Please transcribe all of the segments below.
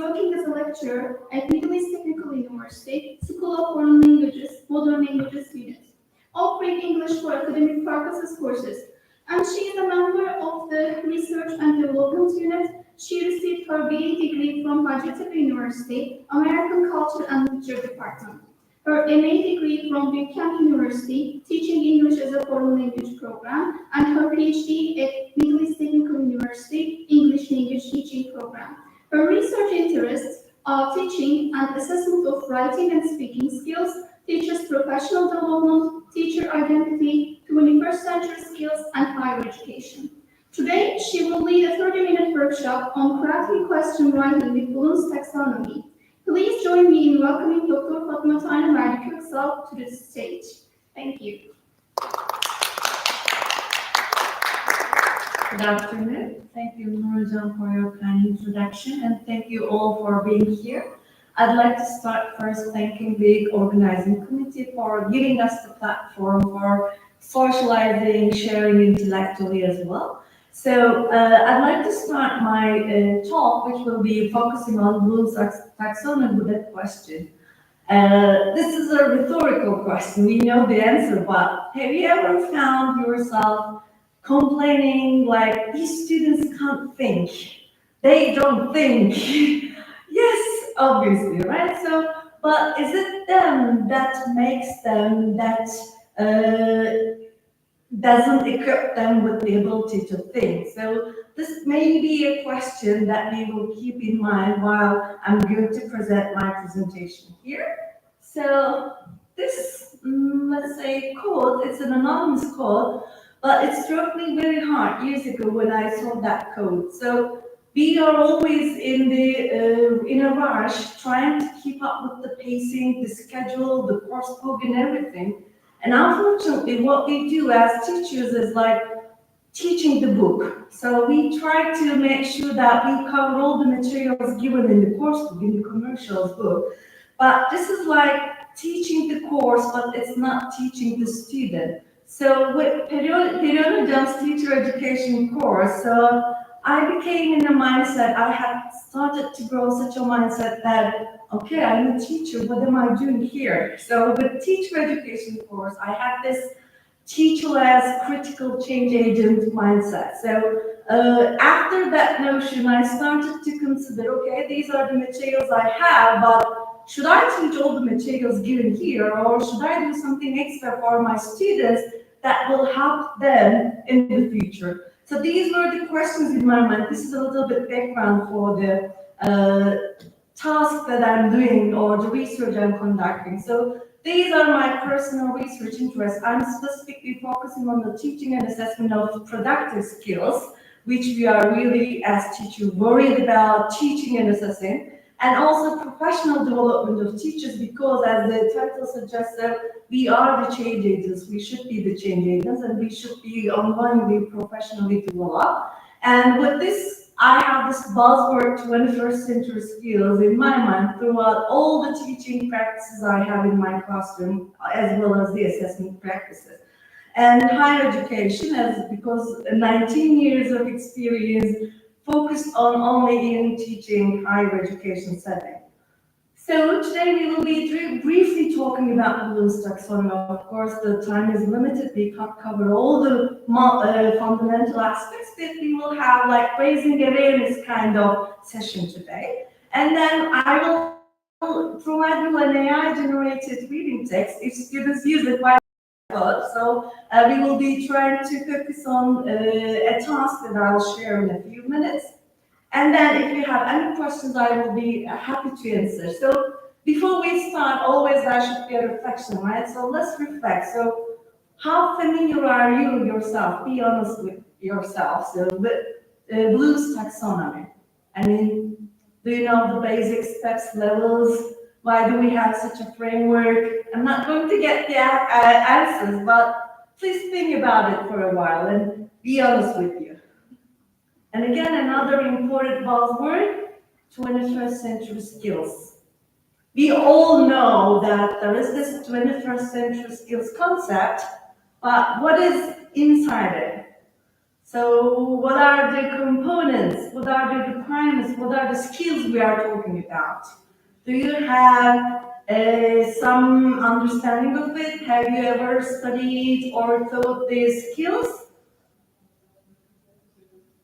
working as a lecturer at Middle East Technical University, School of Foreign Languages, Modern Languages Unit, offering English for academic purposes courses. And she is a member of the Research and Development Unit. She received her BA degree from Hacettepe University, American Culture and Literature Department. Her MA degree from Buchanan University, teaching English as a foreign language program, and her PhD at Middle East Technical University, English language teaching program. Her research interests are teaching and assessment of writing and speaking skills, teachers' professional development, teacher identity, 21st century skills, and higher education. Today, she will lead a 30-minute workshop on crafting question writing with Bloom's taxonomy. Please join me in welcoming Dr. Fatma Tane Merdi Köksal to the stage. Thank you. Good afternoon. Thank you, Nurcan, for your kind introduction, and thank you all for being here. I'd like to start first thanking the organizing committee for giving us the platform for socializing, sharing intellectually as well. So I'd like to start my talk, which will be focusing on Bloom's taxonomy with a question. This is a rhetorical question. We know the answer, but have you ever found yourself complaining like these students can't think? They don't think. Yes, obviously, right? So, but is it them that makes them that doesn't equip them with the ability to think? So this may be a question that we will keep in mind while I'm going to present my presentation here. So this, let's say, code, it's an anonymous code, but it struck me very hard years ago when I saw that code. So we are always in a rush, trying to keep up with the pacing, the schedule, the course book, and everything. And unfortunately, what we do as teachers is like teaching the book. So we try to make sure that we cover all the materials given in the course book, in the commercials book. But this is like teaching the course, but it's not teaching the student. So with Periodic's teacher education course, so I became in a mindset, I had started to grow such a mindset that, okay, I'm a teacher, what am I doing here? So with teacher education course, I had this teacher as critical change agent mindset. So after that notion, I started to consider, okay, these are the materials I have, but should I teach all the materials given here, or should I do something extra for my students that will help them in the future? So these were the questions in my mind. This is a little bit background for the task that I'm doing or the research I'm conducting. So these are my personal research interests. I'm specifically focusing on the teaching and assessment of productive skills, which we are really, as teachers, worried about teaching and assessing, and also professional development of teachers, because as the title suggests, we are the change agents. We should be the change agents, and we should be ongoingly professionally developed. And with this, I have this buzzword 21st century skills in my mind throughout all the teaching practices I have in my classroom, as well as the assessment practices. And higher education, because 19 years of experience focused on only in teaching higher education setting. So today we will be briefly talking about Bloom's taxonomy. Of course, the time is limited. We can't cover all the fundamental aspects, but we will have like raising awareness kind of session today. And then I will provide you an AI-generated reading text if students use it by default. So we will be trying to focus on a task that I'll share in a few minutes. And then if you have any questions, I will be happy to answer. So before we start, always there should be a reflection, right? So let's reflect. So how familiar are you yourself? Be honest with yourself. So with Bloom's taxonomy. I mean, do you know the basic steps, levels? Why do we have such a framework? I'm not going to get the answers, but please think about it for a while and be honest with you. And again, another important buzzword, 21st century skills. We all know that there is this 21st century skills concept, but what is inside it? So what are the components? What are the requirements? What are the skills we are talking about? Do you have some understanding of it? Have you ever studied or taught these skills?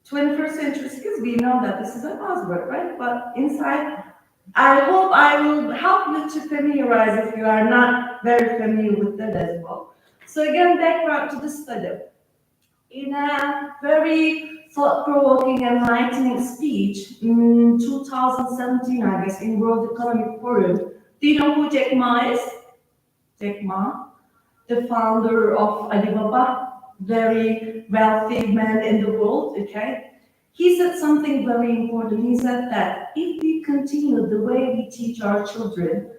21st century skills, we know that this is a buzzword, right? But inside, I hope I will help you to familiarize if you are not very familiar with that as well. So again, background to the study. In a very thought-provoking, enlightening speech in 2017, I guess, in World Economic Forum, do you know who Jack Ma is? Jack Ma, the founder of Alibaba, very wealthy man in the world, okay? He said something very important. He said that if we continue the way we teach our children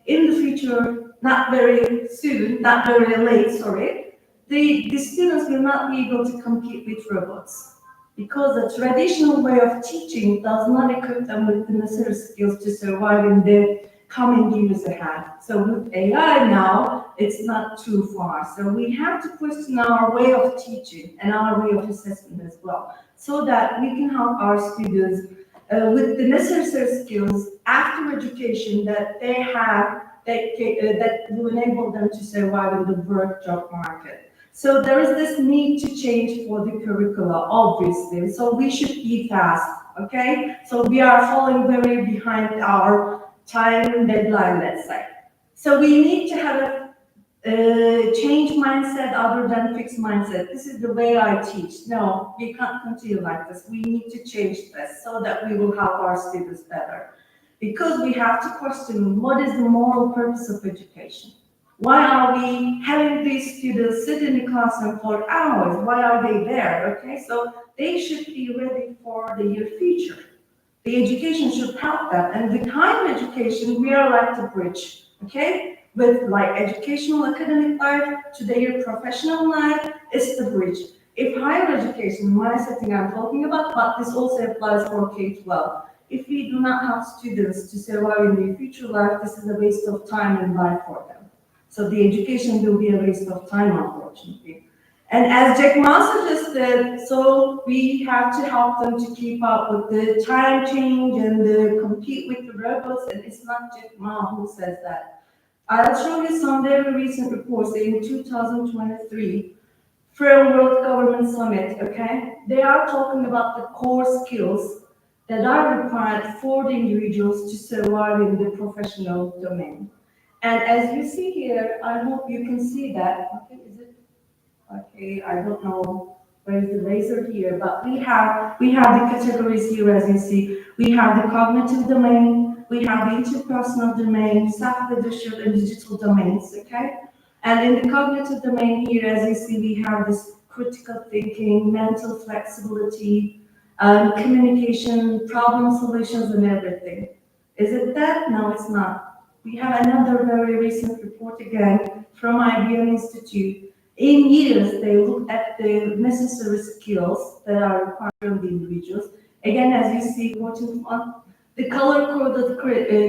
in the future, not very soon, not very late, sorry, the students will not be able to compete with robots because the traditional way of teaching does not equip them with the necessary skills to survive in the coming years ahead. So with AI now, it's not too far. So we have to question our way of teaching and our way of assessment as well, so that we can help our students with the necessary skills after education that they have that will enable them to survive in the work job market. So there is this need to change for the curricula, obviously. So we should be fast, okay? So we are falling very behind our time deadline, let's say. So we need to have a change mindset other than fixed mindset. This is the way I teach. No, we can't continue like this. We need to change this so that we will help our students better. Because we have to question what is the moral purpose of education? Why are we having these students sit in the classroom for hours? Why are they there? Okay, so they should be ready for the near future. The education should help them. And with higher education, we are like the bridge, okay? With like educational academic life to their professional life, it's the bridge. If higher education, my setting I'm talking about, but this also applies for K-12. If we do not have students to survive in their future life, this is a waste of time and life for them. So the education will be a waste of time, unfortunately. And as Jack Ma suggested, so we have to help them to keep up with the time change and compete with the robots. And it's not Jack Ma who says that. I'll show you some very recent reports in 2023 from World Government Summit, okay? They are talking about the core skills that are required for the individuals to survive in the professional domain. And as you see here, I hope you can see that. Okay, is it? Okay, I don't know where is the laser here, but we have the categories here as you see. We have the cognitive domain, we have the interpersonal domain, self-leadership and digital domains, okay? And in the cognitive domain here, as you see, we have this critical thinking, mental flexibility, communication, problem solutions and everything. Is it that? No, it's not. We have another very recent report again from IBM Institute. In years, they look at the necessary skills that are required from the individuals. Again, as you see, important one, the color-coded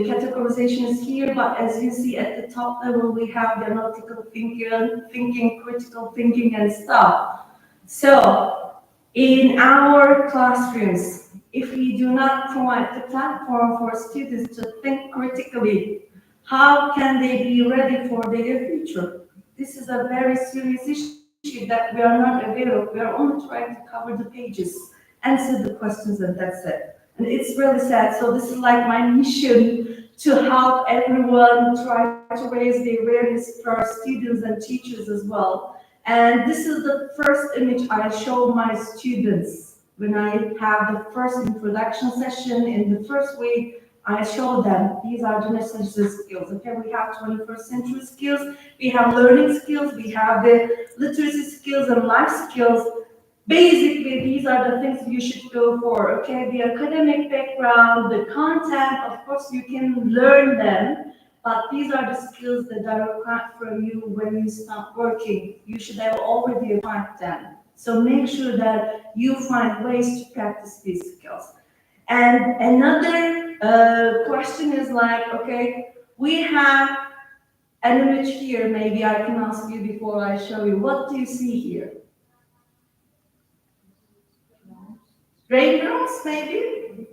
categorization is here, but as you see at the top level, we have the analytical thinking, critical thinking, and stuff. So, in our classrooms, if we do not provide the platform for students to think critically, how can they be ready for their future? This is a very serious issue that we are not aware of. We are only trying to cover the pages, answer the questions, and that's it. And it's really sad. So this is like my mission to help everyone try to raise the awareness for our students and teachers as well. And this is the first image I show my students when I have the first introduction session in the first week. I show them these are the necessary skills. Okay, we have 21st century skills, we have learning skills, we have the literacy skills and life skills. Basically, these are the things you should go for. Okay, the academic background, the content, of course, you can learn them, but these are the skills that are required from you when you start working. You should have already acquired them. So make sure that you find ways to practice these skills. And another question is like, okay, we have an image here. Maybe I can ask you before I show you. What do you see here? Raindrops, maybe?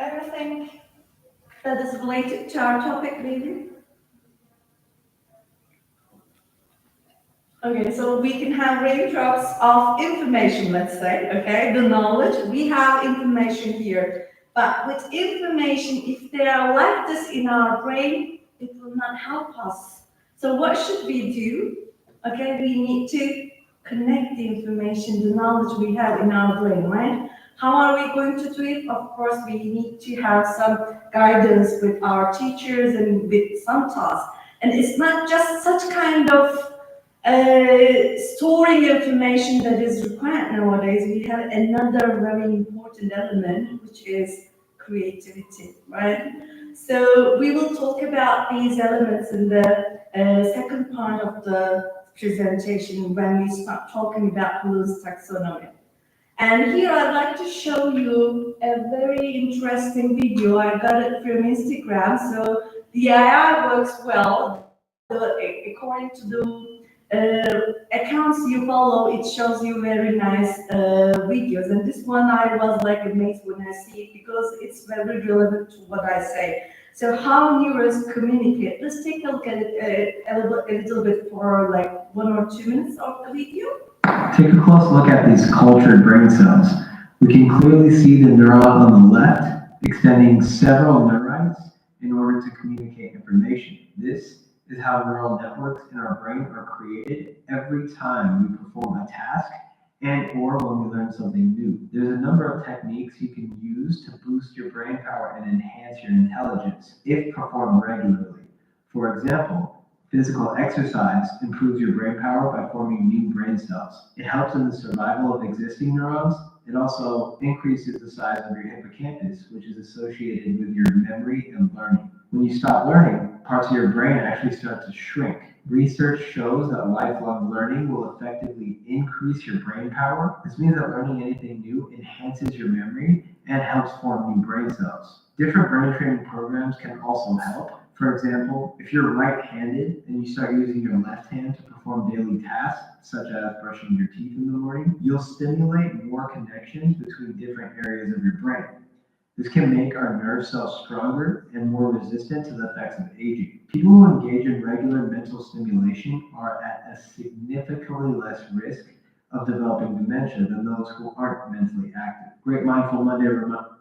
Everything that is related to our topic, maybe? Okay, so we can have raindrops of information, let's say, okay, the knowledge. We have information here, but with information, if they are like this in our brain, it will not help us. So what should we do? Okay, we need to connect the information, the knowledge we have in our brain, right? How are we going to do it? Of course, we need to have some guidance with our teachers and with some tasks. And it's not just such kind of storing information that is required nowadays. We have another very important element, which is creativity, right? So we will talk about these elements in the second part of the presentation when we start talking about Bloom's taxonomy. And here I'd like to show you a very interesting video. I got it from Instagram. So the AI works well. According to the accounts you follow, it shows you very nice videos. And this one I was like amazed when I see it because it's very relevant to what I say. So how neurons communicate. Let's take a look at it a little bit for like 1 or 2 minutes of the video. Take a close look at these cultured brain cells. We can clearly see the neuron on the left extending several neurites in order to communicate information. This is how neural networks in our brain are created every time we perform a task and or when we learn something new. There's a number of techniques you can use to boost your brain power and enhance your intelligence if performed regularly. For example, physical exercise improves your brain power by forming new brain cells. It helps in the survival of existing neurons. It also increases the size of your hippocampus, which is associated with your memory and learning. When you stop learning, parts of your brain actually start to shrink. Research shows that lifelong learning will effectively increase your brain power. This means that learning anything new enhances your memory and helps form new brain cells. Different brain training programs can also help. For example, if you're right-handed and you start using your left hand to perform daily tasks, such as brushing your teeth in the morning, you'll stimulate more connections between different areas of your brain. This can make our nerve cells stronger and more resistant to the effects of aging. People who engage in regular mental stimulation are at a significantly less risk of developing dementia than those who aren't mentally active. Great Mindful Monday reminder.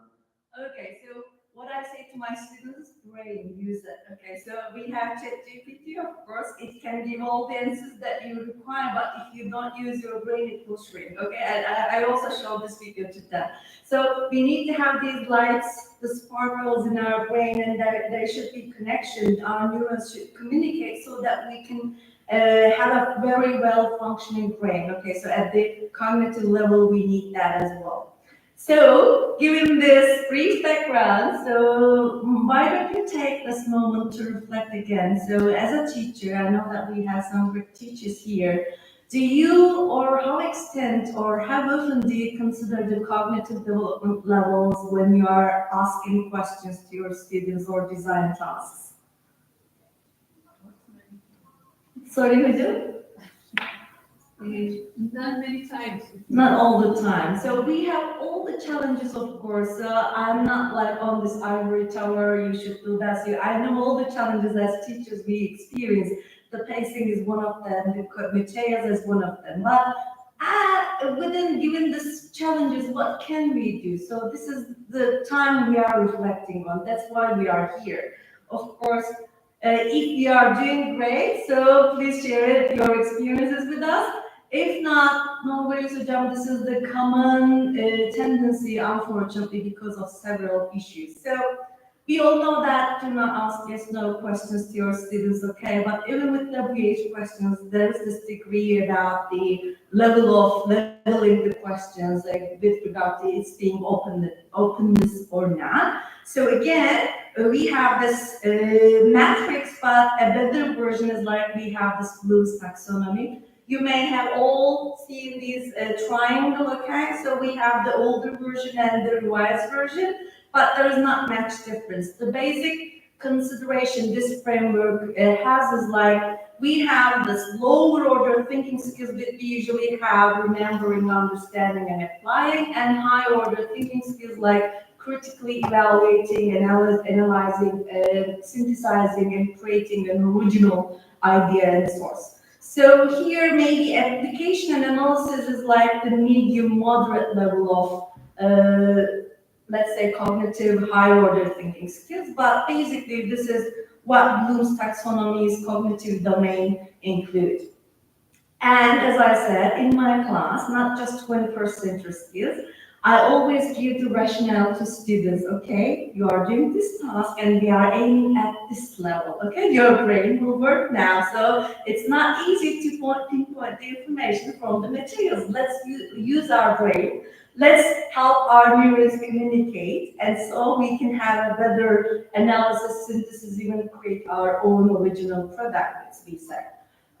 Okay, so what I say to my students, brain, use it. Okay, so we have ChatGPT, of course, it can give all the answers that you require, but if you don't use your brain, it will shrink. Okay, and I also showed this video to them. So we need to have these lights, the sparkles in our brain, and there should be connection. Our neurons should communicate so that we can have a very well functioning brain. Okay, so at the cognitive level, we need that as well. So, given this brief background, so why don't you take this moment to reflect again? So, as a teacher, I know that we have some great teachers here. Do you, or how extent, or how often do you consider the cognitive development levels when you are asking questions to your students or design tasks? Sorry, who do? Not many times. Not all the time. So we have all the challenges, of course. I'm not like on this ivory tower, you should do that. So I know all the challenges as teachers we experience. The pacing is one of them, the materials is one of them. But given these challenges, what can we do? So this is the time we are reflecting on. That's why we are here. Of course, if you are doing great, so please share your experiences with us. If not, no worries, Hocam. This is the common tendency, unfortunately, because of several issues. So we all know that do not ask yes/no questions to your students, okay? But even with WH questions, there is this degree about the leveling the questions, like with regard to its being openness or not. So again, we have this matrix, but a better version is like we have this Bloom's taxonomy. You may have all seen these triangle, okay? So we have the older version and the revised version, but there is not much difference. The basic consideration this framework has is like we have this lower order thinking skills that we usually have, remembering, understanding, and applying, and high order thinking skills like critically evaluating, analyzing, synthesizing, and creating an original idea and source. So here, maybe application and analysis is like the medium moderate level of, let's say, cognitive high order thinking skills. But basically, this is what Bloom's taxonomy's cognitive domain include. And as I said in my class, not just 21st century skills, I always give the rationale to students, okay? You are doing this task and we are aiming at this level, okay? Your brain will work now, so it's not easy to pinpoint the information from the materials. Let's use our brain. Let's help our neurons communicate, and so we can have a better analysis, synthesis, even create our own original product, as we said.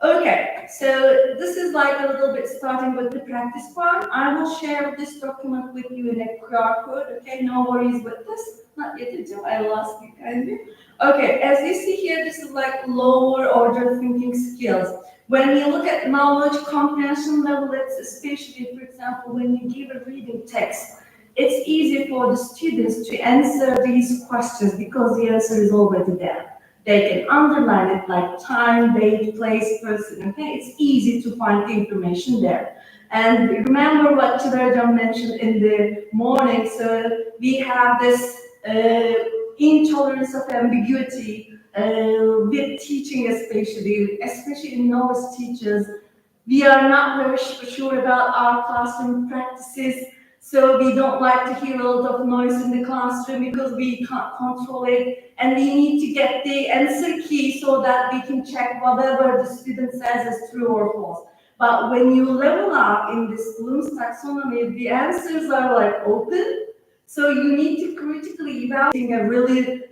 Okay, so this is like a little bit starting with the practice part. I will share this document with you in a QR code, okay? No worries with this. Not yet until I lost you kindly. Okay, as you see here, this is like lower order thinking skills. When you look at knowledge comprehension level, it's especially, for example, when you give a reading text, it's easy for the students to answer these questions because the answer is already there. They can underline it like time, date, place, person, okay? It's easy to find the information there. And remember what Tiberjan mentioned in the morning, so we have this intolerance of ambiguity with teaching especially in novice teachers. We are not very sure about our classroom practices, so we don't like to hear a lot of noise in the classroom because we can't control it, and we need to get the answer key so that we can check whatever the student says is true or false. But when you level up in this Bloom's taxonomy, the answers are like open, so you need to critically evaluate a really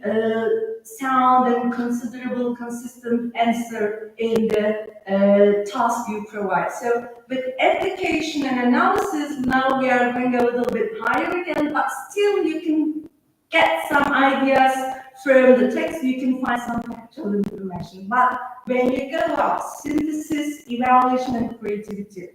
sound and considerable, consistent answer in the task you provide. So with application and analysis, now we are going a little bit higher again, but still you can get some ideas from the text, you can find some factual information. But when you go up, synthesis, evaluation, and creativity,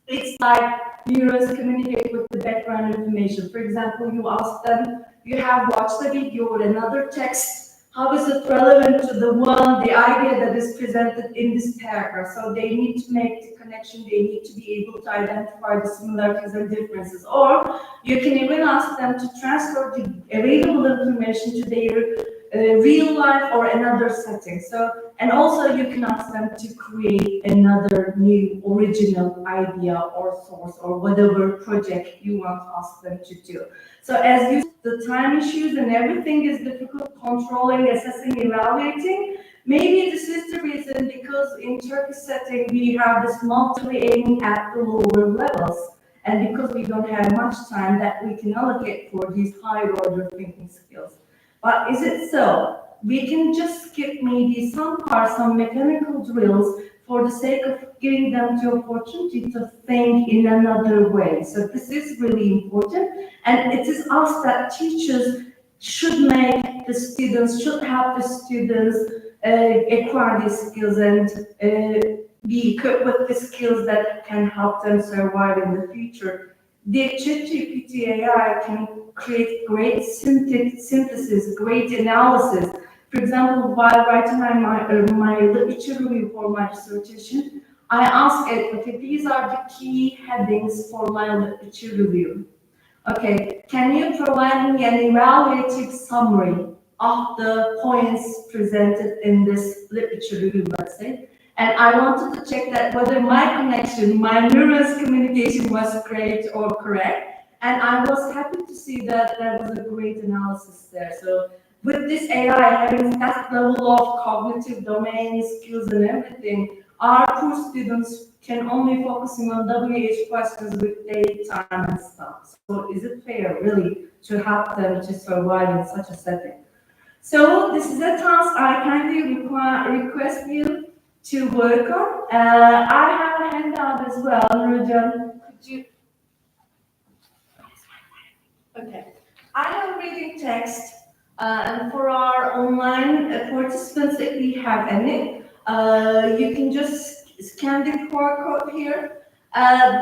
it's like neurons communicate with the background information. For example, you ask them, you have watched a video or another text, how is it relevant to the idea that is presented in this paragraph? So they need to make the connection, they need to be able to identify the similarities and differences. Or you can even ask them to transfer the available information to their real life or another setting. So, and also you can ask them to create another new original idea or source or whatever project you want to ask them to do. So as you, the time issues and everything is difficult, controlling, assessing, evaluating. Maybe this is the reason, because in Turkish setting we have this multi aiming at the lower levels, and because we don't have much time that we can allocate for these higher order thinking skills. But is it so? We can just skip maybe some parts, some mechanical drills, for the sake of giving them the opportunity to think in another way. So this is really important, and it is us that teachers should make the students, should help the students acquire these skills and be equipped with the skills that can help them survive in the future. The ChatGPT AI can create great synthesis, great analysis. For example, while writing my literature review for my dissertation, I asked it, okay, these are the key headings for my literature review. Okay, can you provide me an evaluative summary of the points presented in this literature review, let's say? And I wanted to check that whether my connection, my neurons communication was great or correct. And I was happy to see that there was a great analysis there. So with this AI having that level of cognitive domain skills and everything, our poor students can only focusing on WH questions with date, time, and stuff. So is it fair, really, to help them to survive in such a setting? So this is a task I kindly request you to work on. I have a handout as well. Nurujan, could you? Okay. I have a reading text, and for our online participants, if we have any, You can just scan the QR code here.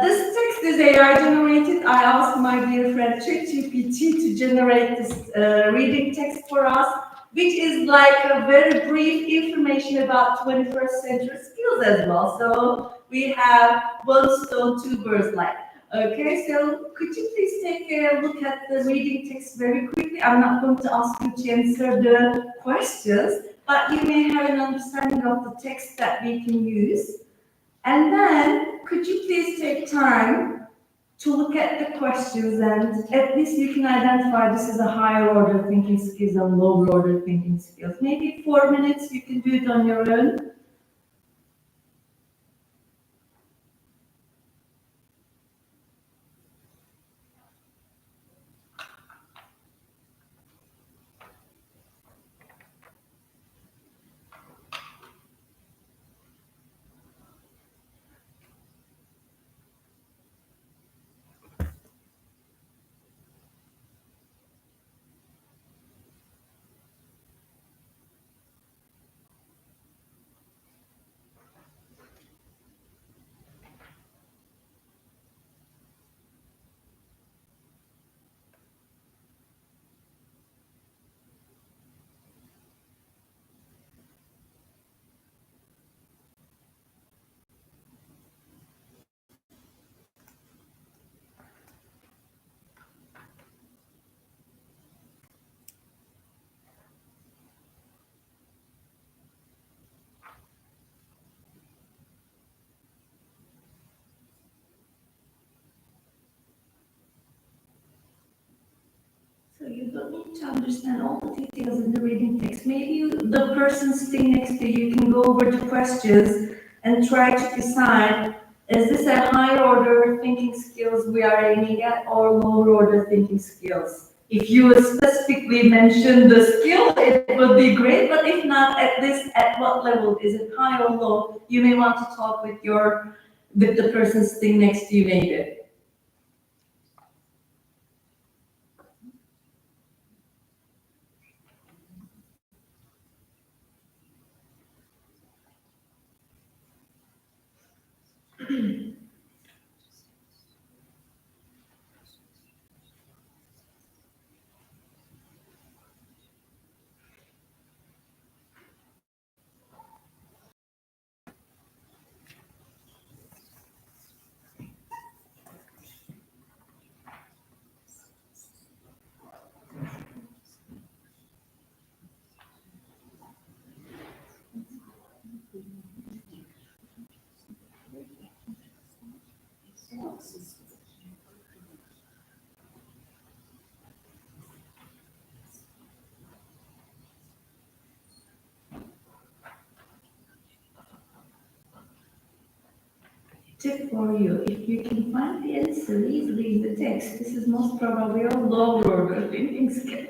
This text is AI generated. I asked my dear friend ChatGPT to generate this reading text for us, which is like a very brief information about 21st century skills as well. So we have one stone, two birds like. Okay, so could you please take a look at the reading text very quickly? I'm not going to ask you to answer the questions, but you may have an understanding of the text that we can use. And then, could you please take time to look at the questions, and at least you can identify this is a higher order thinking skills and lower order thinking skills. Maybe 4 minutes, you can do it on your own. So you don't need to understand all the details in the reading text. Maybe the person sitting next to you can go over the questions and try to decide, is this a higher order thinking skills we are aiming at or lower order thinking skills? If you specifically mention the skill, it would be great, but if not, at least at what level, is it high or low? You may want to talk with the person sitting next to you maybe. Tip for you, if you can find the answer easily in the text, this is most probably a lower order thinking skill.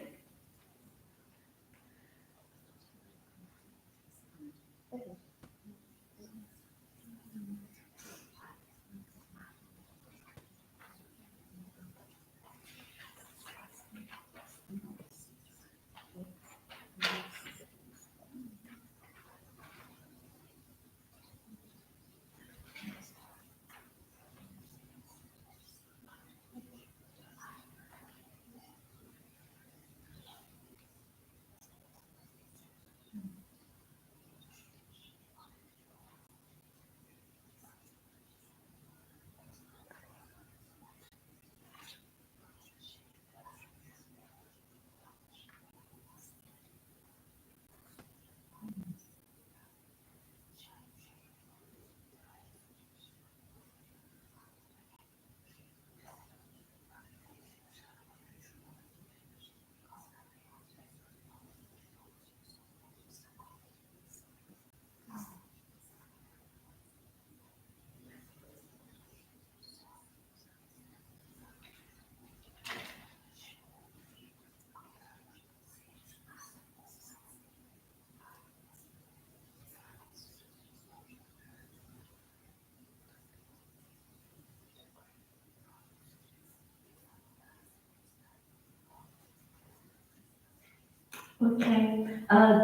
Okay,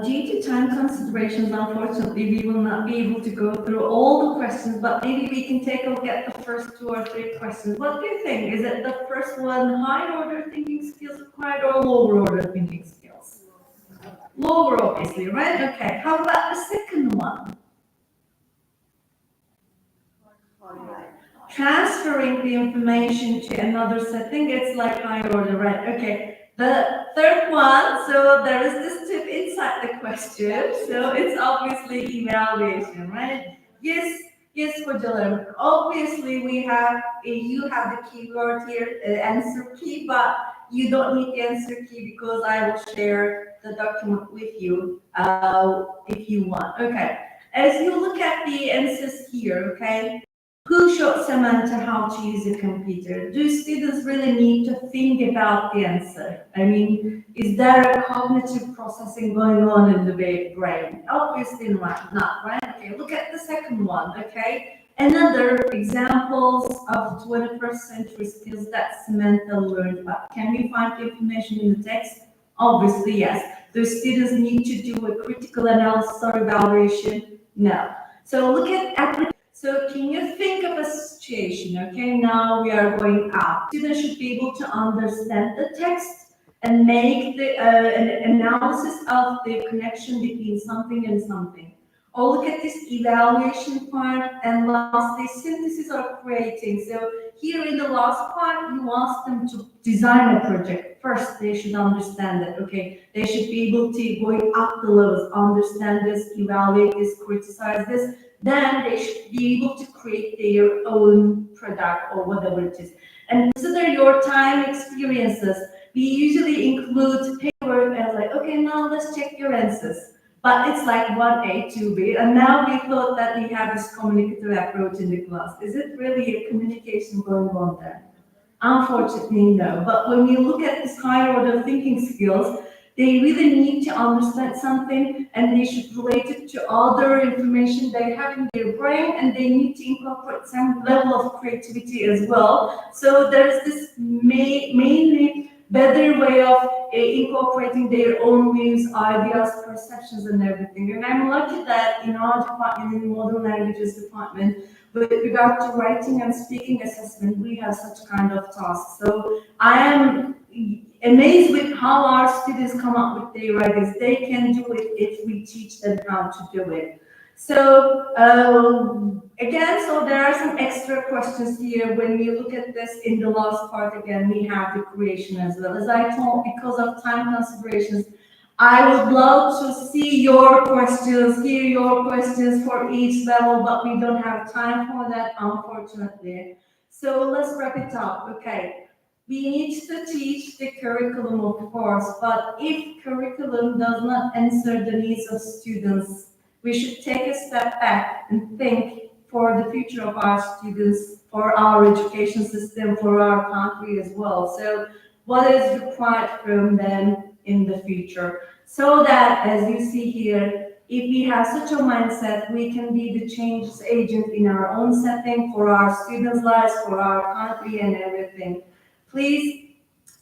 Due to time considerations, unfortunately, we will not be able to go through all the questions, but maybe we can take a look at the first 2 or 3 questions. What do you think? Is it the first one, higher order thinking skills required or lower order thinking skills? Lower, obviously, right? Okay. How about the second one? Transferring the information to another setting, it's like higher order, right? Okay. The third one, so there is this tip inside the question, so it's obviously evaluation, right? Yes, yes, hocalarım. Obviously, you have the keyword here, answer key, but you don't need the answer key because I will share the document with you if you want. Okay. As you look at the answers here, okay, who showed Samantha how to use a computer? Do students really need to think about the answer? I mean, is there a cognitive processing going on in the brain? Obviously not, right? Okay, look at the second one, okay? Another examples of 21st century skills that Samantha learned about. Can we find the information in the text? Obviously, yes. Do students need to do a critical analysis or evaluation? No. So look at application. So can you think of a situation, okay, now we are going out. Students should be able to understand the text and make an analysis of the connection between something and something. Or look at this evaluation part, and lastly, synthesis or creating. So here in the last part, you ask them to design a project. First, they should understand it, okay? They should be able to go up the levels, understand this, evaluate this, criticize this. Then they should be able to create their own product or whatever it is. And consider your time experiences. We usually include paperwork as like, okay, now let's check your answers. But it's like 1A, 2B, and now we thought that we have this communicative approach in the class. Is it really a communication going on there? Unfortunately, no. But when you look at this higher order thinking skills, they really need to understand something and they should relate it to other information they have in their brain, and they need to incorporate some level of creativity as well. So there's this mainly better way of incorporating their own views, ideas, perceptions, and everything. And I'm lucky that in our department, in the modern languages department, with regard to writing and speaking assessment, we have such kind of tasks. So I am amazed with how our students come up with their ideas. They can do it if we teach them how to do it. So again, so there are some extra questions here. When we look at this in the last part, again, we have the creation as well. As I told, because of time considerations, I would love to see your questions, hear your questions for each level, but we don't have time for that, unfortunately. So let's wrap it up. Okay. We need to teach the curriculum, of course, but if curriculum does not answer the needs of students, we should take a step back and think for the future of our students, for our education system, for our country as well. So what is required from them in the future? So that, as you see here, if we have such a mindset, we can be the change agent in our own setting, for our students' lives, for our country and everything. Please,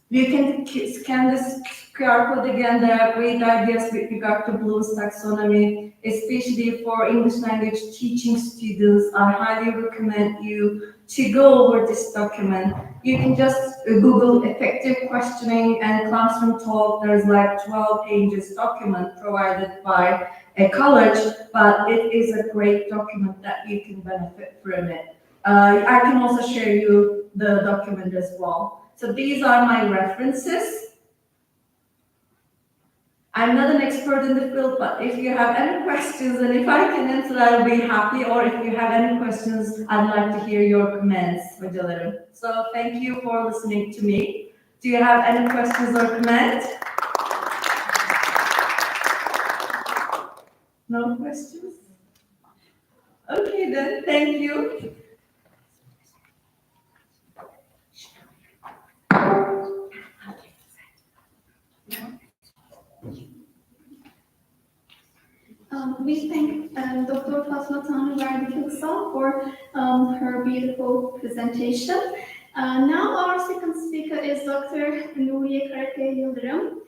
you can scan this QR code again. There are great ideas with regard to Bloom's taxonomy, especially for English language teaching students. I highly recommend you to go over this document. You can just Google effective questioning and classroom talk. There's like 12 pages document provided by a college, but it is a great document that you can benefit from it. I can also share you the document as well. So these are my references. I'm not an expert in the field, but if you have any questions and if I can answer, I'll be happy. Or if you have any questions, I'd like to hear your comments. So thank you for listening to me. Do you have any questions or comments? No questions? Okay then, thank you. We thank Dr. Fatma Tanrıverdi for her beautiful presentation. Now our second speaker is Dr. Nuriye Karakaya Yildirim.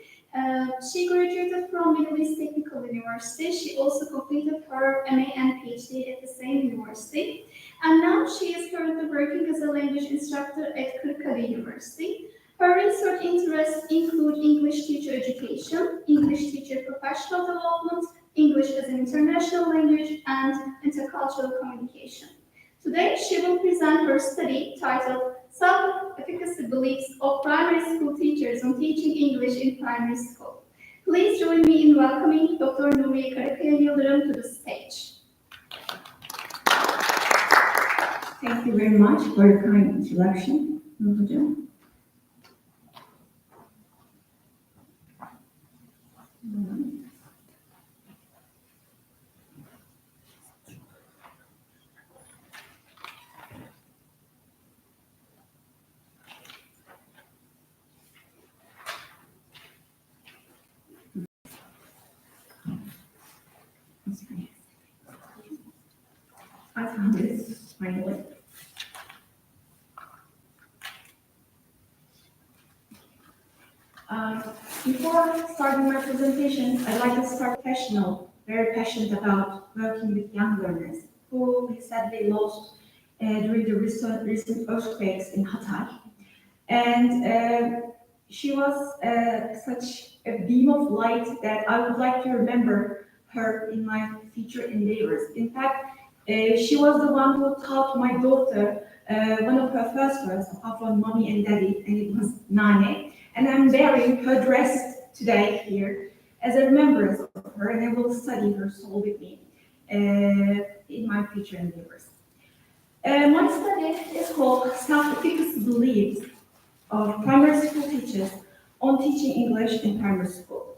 She graduated from Middle East Technical University. She also completed her MA and PhD at the same university. And now she is currently working as a language instructor at Kırıkkale University. Her research interests include English teacher education, English teacher professional development, English as an international language, and intercultural communication. Today, she will present her study titled Self-Efficacy Beliefs of Primary School Teachers on Teaching English in Primary School. Please join me in welcoming Dr. Nuriye Karakaya Yildirim to the stage. Thank you very much for your kind introduction, Nurhacığım. I found this finally. Before starting my presentation, I'd like to start professional, very passionate about working with young learners who we sadly lost during the recent earthquakes in Hatay. And she was such a beam of light that I would like to remember her in my future endeavors. In fact, she was the one who taught my daughter one of her first words, apart from mommy and daddy, and it was Nane. And I'm wearing her dress today here as a remembrance of her, and I will study her soul with me in my future endeavors. My study is called Self-Efficacy Beliefs of Primary School Teachers on Teaching English in Primary School.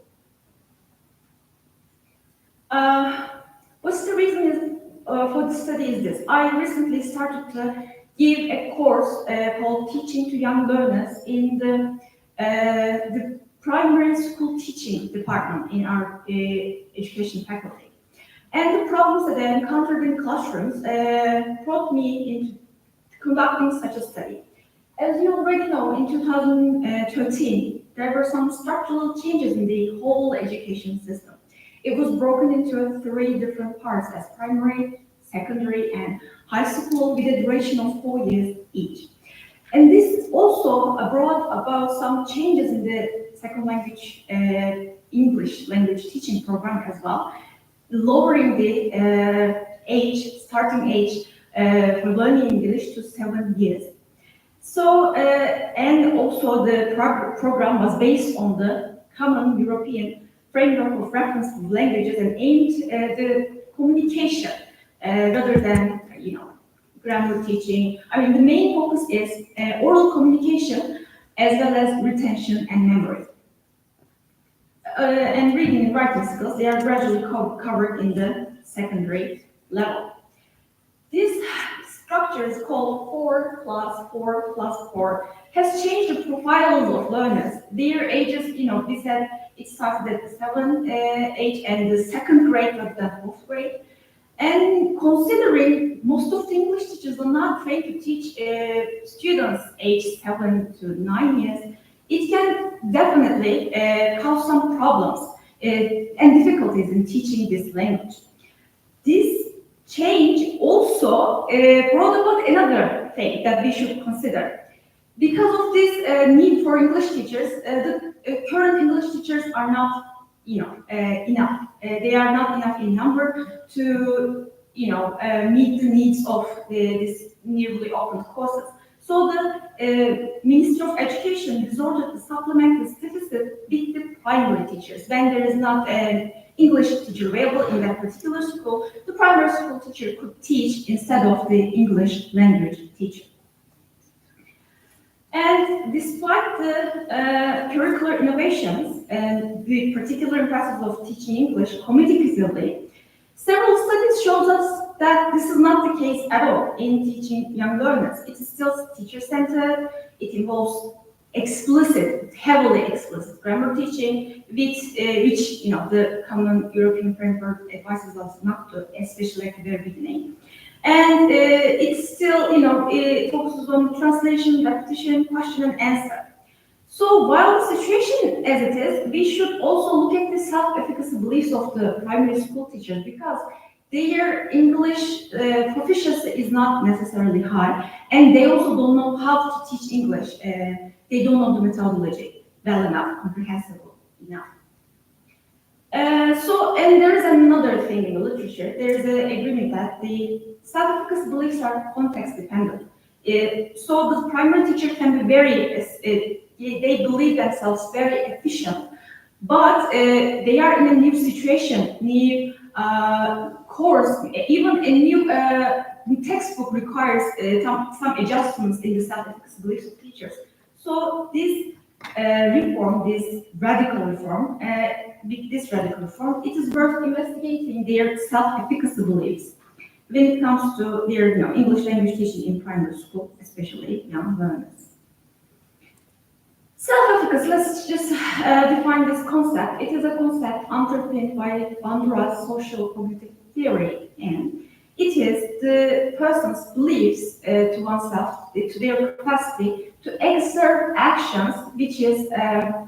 What's the reason for the study is this. I recently started to give a course called Teaching to Young Learners in the primary school teaching department in our education faculty. And the problems that I encountered in classrooms brought me into conducting such a study. As you already know, in 2013, there were some structural changes in the whole education system. It was broken into 3 different parts as primary, secondary, and high school with a duration of 4 years each. And this also brought about some changes in the second language English language teaching program as well, lowering the starting age for learning English to 7 years. So, and also the program was based on the common European framework of reference languages and aimed at the communication rather than, grammar teaching. I mean, the main focus is oral communication as well as retention and memory. And reading and writing skills, they are gradually covered in the secondary level. This structure is called 4 plus 4 plus 4, has changed the profiles of learners. Their ages, we said it started at the 7th age and the 2nd grade of the 4th grade. And considering most of the English teachers are not trained to teach students aged 7 to 9 years, it can definitely cause some problems and difficulties in teaching this language. This change also brought about another thing that we should consider. Because of this need for English teachers, the current English teachers are not enough. They are not enough in number to, meet the needs of this newly opened courses. So the Ministry of Education resorted to supplement this deficit with the primary teachers. When there is not an English teacher available in that particular school, the primary school teacher could teach instead of the English language teacher. And despite the curricular innovations and the particular emphasis of teaching English communicatively, several studies show us that this is not the case at all in teaching young learners. It is still teacher-centered. It involves heavily explicit grammar teaching, which the common European framework advises us not to, especially at the very beginning. And it's still, it focuses on translation, repetition, question, and answer. So while the situation as it is, we should also look at the self-efficacy beliefs of the primary school teachers because their English proficiency is not necessarily high, and they also don't know how to teach English. They don't know the methodology well enough, comprehensible enough. And there's another thing in the literature. There's an agreement that the self-efficacy beliefs are context dependent. So the primary teacher can be they believe themselves very efficient, but they are in a new situation, new course, even a new textbook requires some adjustments in the self-efficacy beliefs of teachers. So this radical reform, it is worth investigating their self-efficacy beliefs when it comes to their English language teaching in primary school, especially young learners. Self-efficacy, let's just define this concept. It is a concept underpinned by Bandura's social cognitive theory, and it is the person's beliefs to oneself, to their capacity to exert actions which is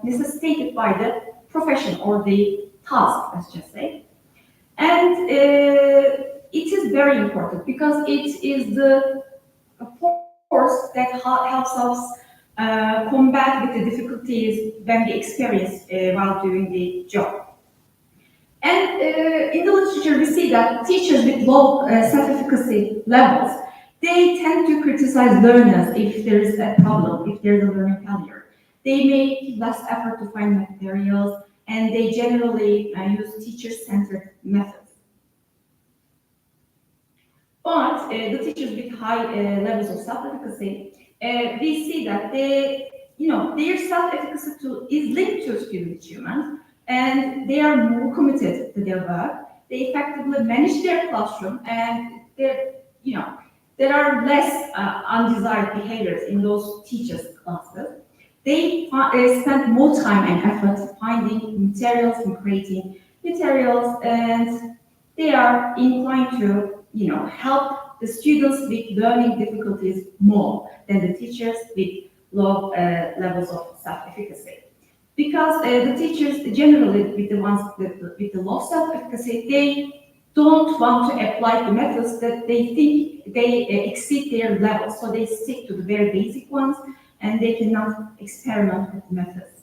necessitated by the profession or the task, let's just say. And it is very important because it is the force that helps us combat with the difficulties when we experience while doing the job. And in the literature, we see that teachers with low self-efficacy levels, they tend to criticize learners if there is a problem, if there is a learning failure. They make less effort to find materials, and they generally use teacher-centered methods. But the teachers with high levels of self-efficacy, we see that their self-efficacy is linked to student achievement, and they are more committed to their work. They effectively manage their classroom, and there are less undesired behaviors in those teachers' classes. They spend more time and effort finding materials and creating materials, and they are inclined to help the students with learning difficulties more than the teachers with low levels of self-efficacy. Because the teachers generally, with the ones with the low self-efficacy, they don't want to apply the methods that they think they exceed their levels. So they stick to the very basic ones, and they cannot experiment with the methods.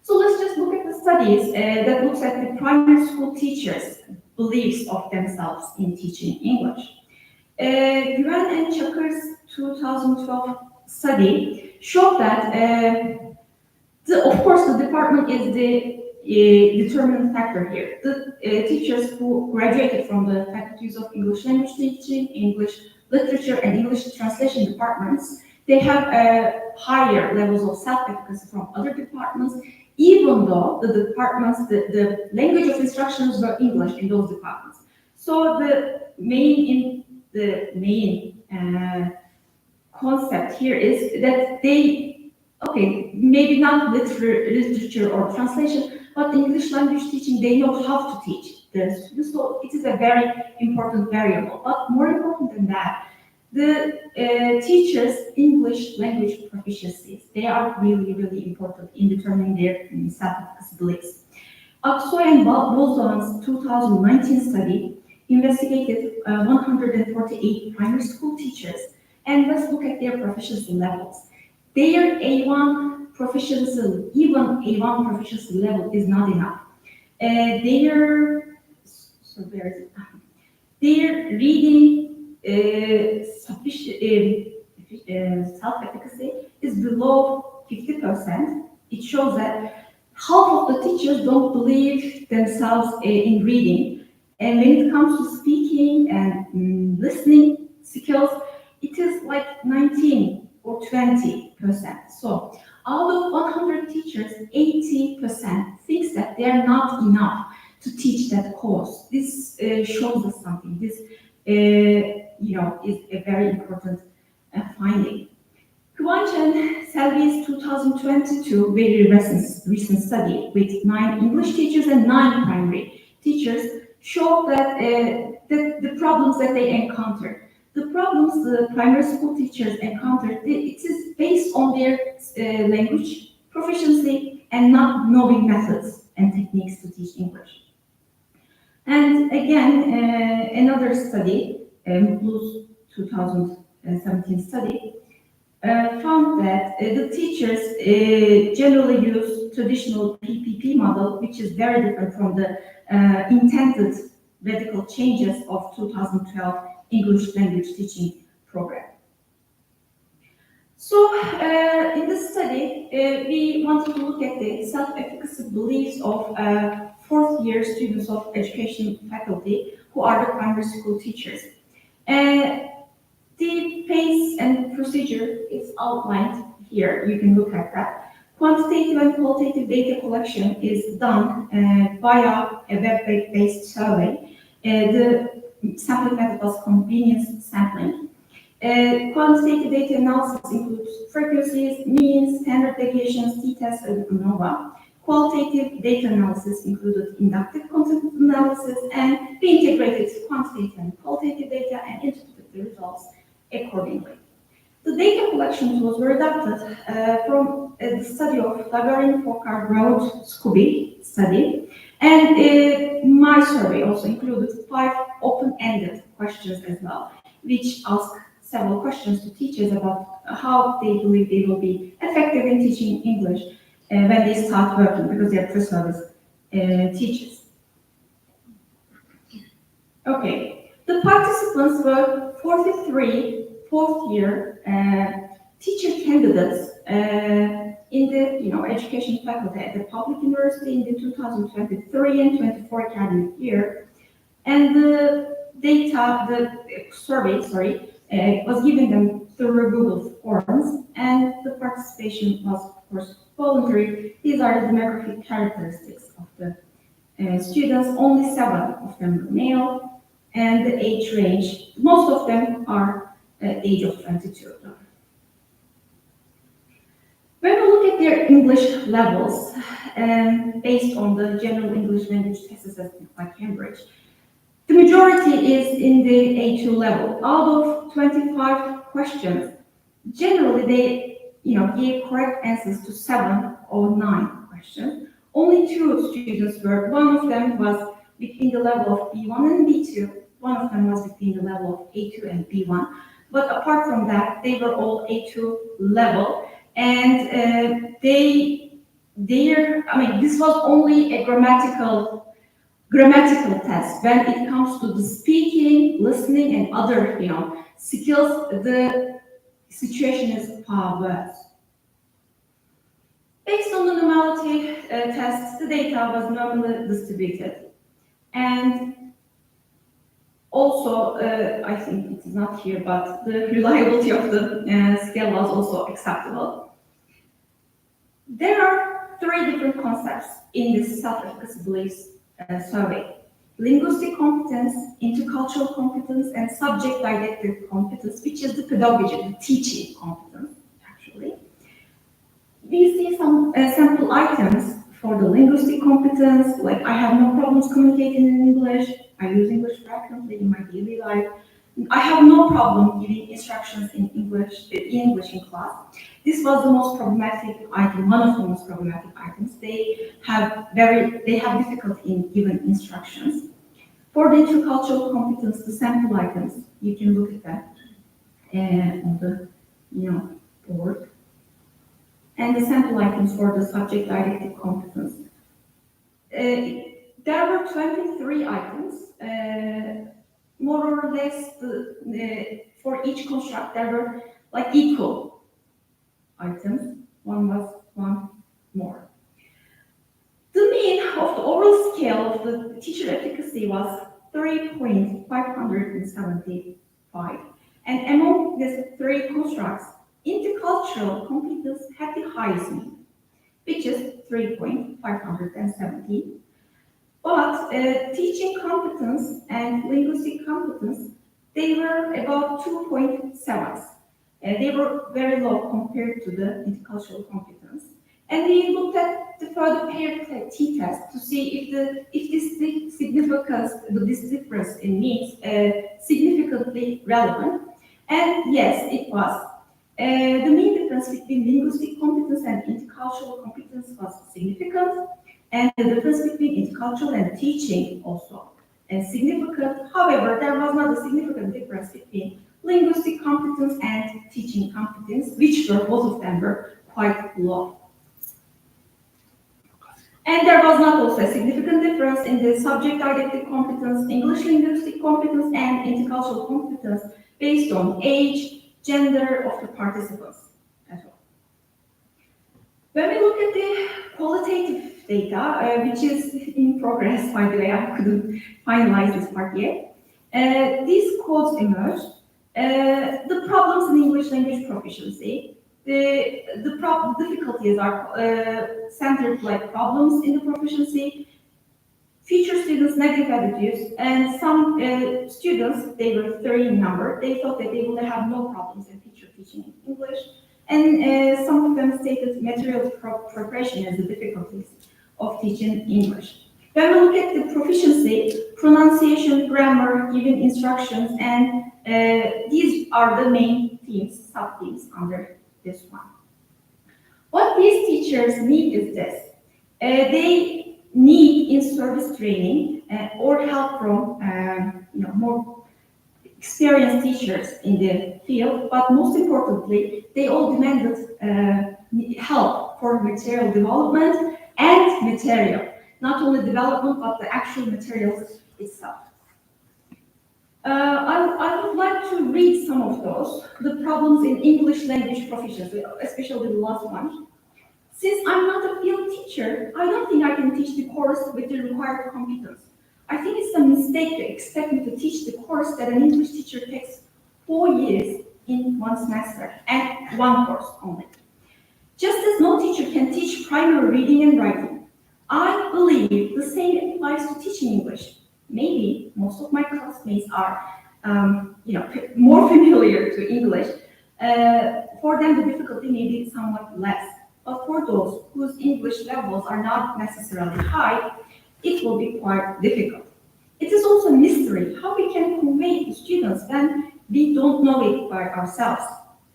So let's just look at the studies that looks at the primary school teachers' beliefs of themselves in teaching English. Güven and Çakır's 2012 study showed that, of course, the department is the determinant factor here. The teachers who graduated from the faculties of English language teaching, English literature, and English translation departments, they have higher levels of self-efficacy from other departments, even though the departments, the language of instructions were English in those departments. So the main concept here is that maybe not literature or translation, but English language teaching, they know how to teach this. So it is a very important variable. But more important than that, the teachers' English language proficiencies, they are really, really important in determining their self-efficacy beliefs. Aksoy and Bozdoğan's 2019 study investigated 148 primary school teachers, and let's look at their proficiency levels. Their A1 proficiency, even A1 proficiency level is not enough. Their reading self-efficacy is below 50%. It shows that half of the teachers don't believe themselves in reading. And when it comes to speaking and listening skills, it is like 19 or 20%. So out of 100 teachers, 80% thinks that they are not enough to teach that course. This shows us something. This is a very important finding. Kıvanç and Selvi's 2022 very recent study with 9 English teachers and 9 primary teachers showed that the problems that they encountered. The problems the primary school teachers encountered, it is based on their language proficiency and not knowing methods and techniques to teach English. And again, another study, Blue's 2017 study, found that the teachers generally use traditional PPP model, which is very different from the intended radical changes of 2012 English language teaching program. So in this study, we wanted to look at the self-efficacy beliefs of fourth year students of education faculty who are the primary school teachers. The pace and procedure is outlined here. You can look at that. Quantitative and qualitative data collection is done via a web-based survey. The sampling method was convenience sampling. Quantitative data analysis includes frequencies, means, standard deviations, t-tests, and ANOVA. Qualitative data analysis included inductive content analysis, and we integrated quantitative and qualitative data and interpreted the results accordingly. The data collection tools were adapted from the study of Laverin, Foucault, Road, Scooby study, and my survey also included 5 open-ended questions as well, which ask several questions to teachers about how they believe they will be effective in teaching English when they start working, because they are pre-service teachers. Okay, the participants were 43 fourth-year teacher candidates in the education faculty at the public university in the 2023 and 24 academic year, and the survey was given them through Google Forms, and the participation was, of course, voluntary. These are the demographic characteristics of the students. Only 7 of them were male, and the age range, most of them are age of 22. When we look at their English levels, based on the general English language test assessment by Cambridge, the majority is in the A2 level. Out of 25 questions, generally they gave correct answers to 7 or 9 questions. Only 2 students were, one of them was between the level of B1 and B2, one of them was between the level of A2 and B1. But apart from that, they were all A2 level, and this was only a grammatical test. When it comes to the speaking, listening, and other skills, the situation is far worse. Based on the normality test, the data was normally distributed, and also, I think it is not here, but the reliability of the scale was also acceptable. There are 3 different concepts in this self-efficacy beliefs survey: linguistic competence, intercultural competence, and subject didactic competence, which is the pedagogy, the teaching competence, actually. We see some sample items for the linguistic competence, like I have no problems communicating in English, I use English frequently in my daily life, I have no problem giving instructions in English in class. This was the most problematic item, one of the most problematic items. They have difficulty in giving instructions. For the intercultural competence, the sample items, you can look at that on the board. And the sample items for the subject didactic competence. There were 23 items, more or less. For each construct, there were equal items. One was one more. The mean of the overall scale of the teacher efficacy was 3.575, and among these 3 constructs, intercultural competence had the highest mean, which is 3.570. But teaching competence and linguistic competence, they were about 2.7. They were very low compared to the intercultural competence. And we looked at the further paired t-test to see if this difference in needs significantly relevant. And yes, it was. The main difference between linguistic competence and intercultural competence was significant, and the difference between intercultural and teaching also significant. However, there was not a significant difference between linguistic competence and teaching competence, which were both of them were quite low. And there was not also a significant difference in the subject didactic competence, English linguistic competence, and intercultural competence based on age, gender of the participants as well. When we look at the qualitative data, which is in progress, by the way, I couldn't finalize this part yet, these quotes emerged. The problems in English language proficiency, the difficulties are centered like problems in the proficiency, future students' negative attitudes, and some students, they were 30 in number, they thought that they would have no problems in future teaching English, and some of them stated material preparation as the difficulties of teaching English. When we look at the proficiency, pronunciation, grammar, even instructions, and these are the main themes, sub-themes under this one. What these teachers need is this. They need in-service training or help from more experienced teachers in the field, but most importantly, they all demanded help for material development and material. Not only development, but the actual materials itself. I would like to read some of those, the problems in English language proficiency, especially the last one. Since I'm not a field teacher, I don't think I can teach the course with the required competence. I think it's a mistake to expect me to teach the course that an English teacher takes 4 years in one semester, and one course only. Just as no teacher can teach primary reading and writing, I believe the same applies to teaching English. Maybe most of my classmates are, more familiar to English. For them, the difficulty may be somewhat less. But for those whose English levels are not necessarily high, it will be quite difficult. It is also a mystery how we can convey to students when we don't know it by ourselves.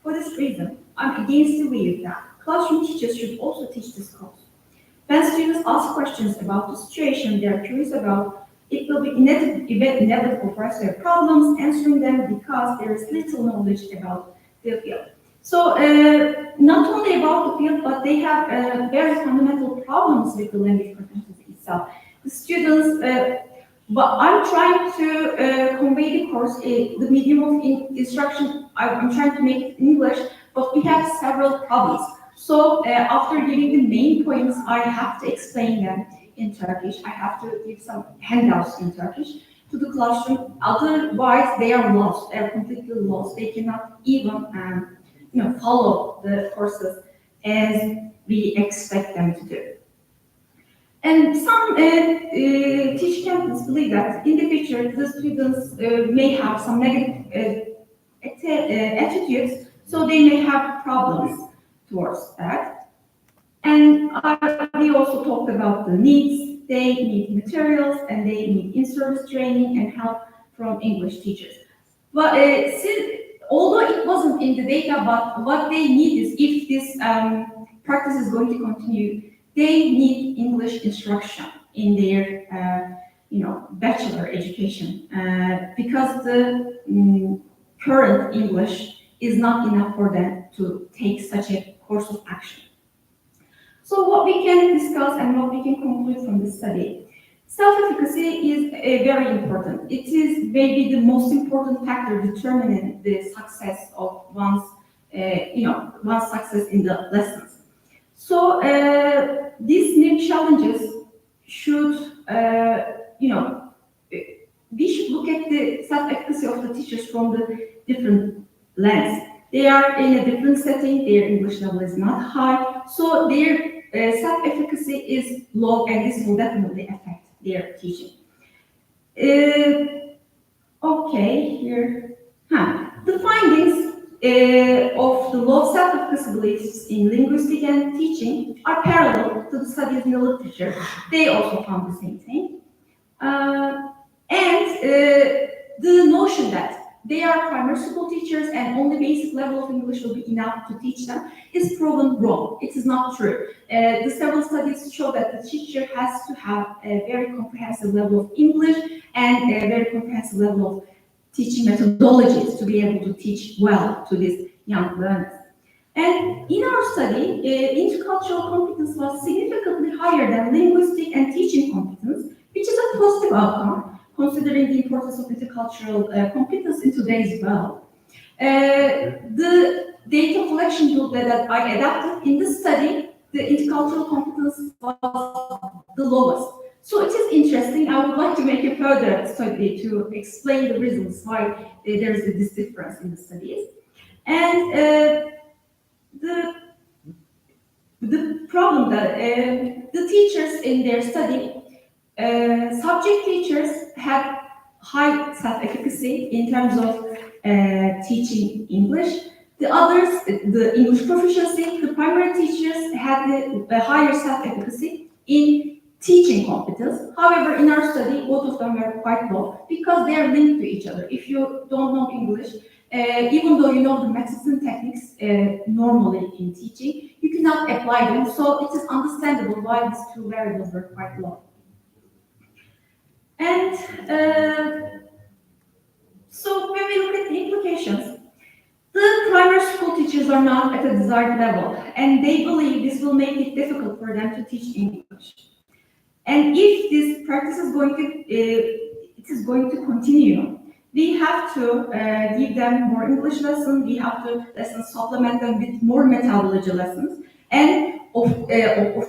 For this reason, I'm against the belief that classroom teachers should also teach this course. When students ask questions about the situation they are curious about, it will be inevitable for us to have problems answering them because there is little knowledge about the field. So not only about the field, but they have very fundamental problems with the language proficiency itself. The students, but I'm trying to convey the course, the medium of instruction, I'm trying to make it in English, but we have several problems. So after giving the main points, I have to explain them in Turkish. I have to give some handouts in Turkish to the classroom. Otherwise, they are lost. They are completely lost. They cannot even follow the courses as we expect them to do. And some teaching candidates believe that in the future, the students may have some negative attitudes, so they may have problems towards that. And we also talked about the needs. They need materials and they need in-service training and help from English teachers. But although it wasn't in the data, but what they need is, if this practice is going to continue, they need English instruction in their bachelor education because the current English is not enough for them to take such a course of action. So what we can discuss and what we can conclude from this study, self-efficacy is very important. It is maybe the most important factor determining the success of one's success in the lessons. So these new challenges should, we should look at the self-efficacy of the teachers from the different lens. They are in a different setting, their English level is not high, so their self-efficacy is low, and this will definitely affect their teaching. Okay, here. The findings of the low self-efficacy beliefs in linguistic and teaching are parallel to the studies in the literature. They also found the same thing. The notion that they are primary school teachers and only basic level of English will be enough to teach them is proven wrong. It is not true. The several studies show that the teacher has to have a very comprehensive level of English and a very comprehensive level of teaching methodologies to be able to teach well to these young learners. And in our study, intercultural competence was significantly higher than linguistic and teaching competence, which is a positive outcome, considering the importance of intercultural competence in today's world. The data collection tool that I adapted in this study, the intercultural competence was the lowest. So it is interesting. I would like to make a further study to explain the reasons why there is this difference in the studies. And the problem that the teachers in their study, subject teachers had high self-efficacy in terms of teaching English. The others, the English proficiency, the primary teachers had a higher self-efficacy in teaching competence. However, in our study, both of them were quite low because they are linked to each other. If you don't know English, even though you know the methods and techniques normally in teaching, you cannot apply them. So it is understandable why these two variables were quite low. And so when we look at the implications, the primary school teachers are not at a desired level, and they believe this will make it difficult for them to teach English. And if this practice is going to continue, we have to give them more English lessons. We have to supplement them with more methodology lessons, and of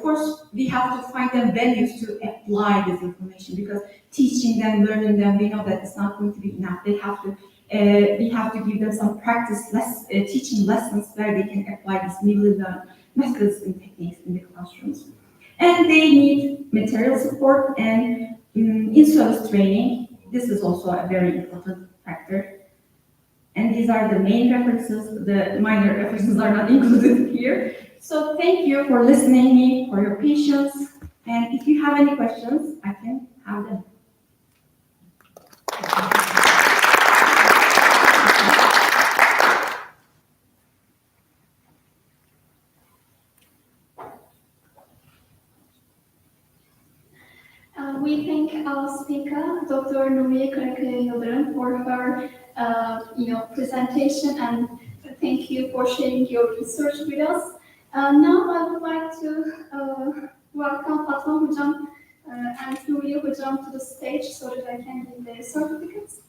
course, we have to find them venues to apply this information, because teaching them, learning them, we know that it's not going to be enough. We have to give them some practice teaching lessons where they can apply these newly learned methods and techniques in the classrooms. And they need material support and in-service training. This is also a very important factor. And these are the main references. The minor references are not included here. So thank you for listening me, for your patience. And if you have any questions, I can have them. We thank our speaker, Dr. Nuriye Karakaya-Yıldırım, for her presentation, and thank you for sharing your research with us. Now I would like to welcome Fatma Hocam and Nuriye Hocam to the stage so that I can give the certificates.